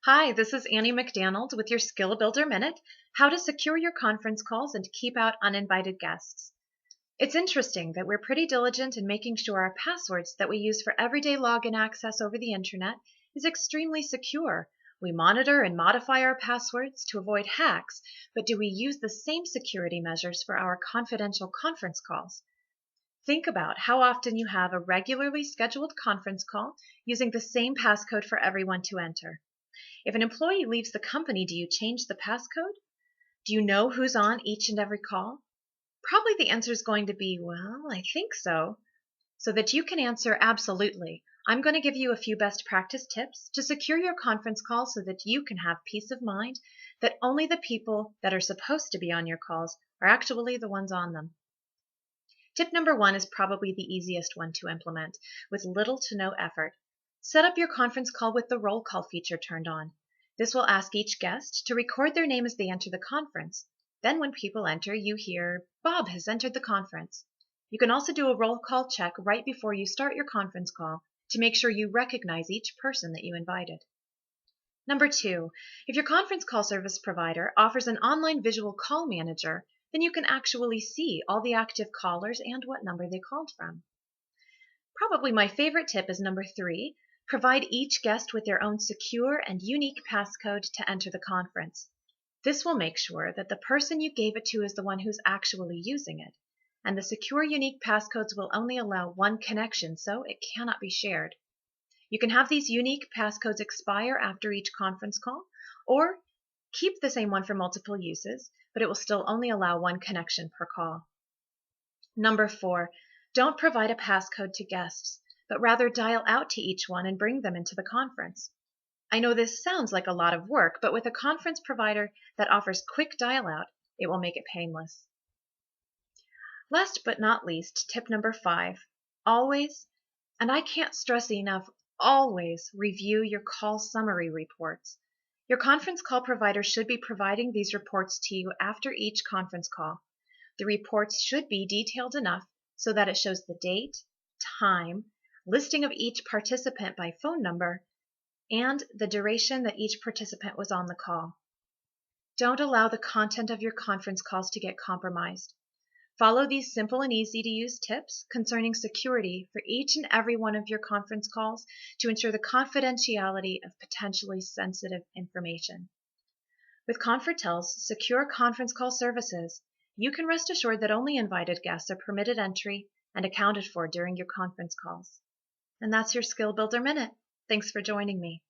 Hi, this is Annie McDonald with your Skill Builder Minute, how to secure your conference calls and keep out uninvited guests. It's interesting that we're pretty diligent in making sure our passwords that we use for everyday login access over the internet is extremely secure. We monitor and modify our passwords to avoid hacks, but do we use the same security measures for our confidential conference calls? Think about how often you have a regularly scheduled conference call using the same passcode for everyone to enter. If an employee leaves the company, do you change the passcode? Do you know who's on each and every call? Probably the answer is going to be, well, I think so. So that you can answer absolutely, I'm going to give you a few best practice tips to secure your conference call so that you can have peace of mind that only the people that are supposed to be on your calls are actually the ones on them. Tip number one is probably the easiest one to implement with little to no effort. Set up your conference call with the roll call feature turned on. This will ask each guest to record their name as they enter the conference. Then when people enter, you hear, "Bob has entered the conference." You can also do a roll call check right before you start your conference call to make sure you recognize each person that you invited. Number two, if your conference call service provider offers an online visual call manager, then you can actually see all the active callers and what number they called from. Probably my favorite tip is number three, provide each guest with their own secure and unique passcode to enter the conference. This will make sure that the person you gave it to is the one who's actually using it, and the secure unique passcodes will only allow one connection, so it cannot be shared. You can have these unique passcodes expire after each conference call, or keep the same one for multiple uses, but it will still only allow one connection per call. Number four, don't provide a passcode to guests, but rather dial out to each one and bring them into the conference. I know this sounds like a lot of work, but with a conference provider that offers quick dial out, it will make it painless. Last but not least, tip number five, always, and I can't stress enough, always review your call summary reports. Your conference call provider should be providing these reports to you after each conference call. The reports should be detailed enough so that it shows the date, time, listing of each participant by phone number, and the duration that each participant was on the call. Don't allow the content of your conference calls to get compromised. Follow these simple and easy to use tips concerning security for each and every one of your conference calls to ensure the confidentiality of potentially sensitive information. With Confertel's secure conference call services, you can rest assured that only invited guests are permitted entry and accounted for during your conference calls. And that's your Skill Builder Minute. Thanks for joining me.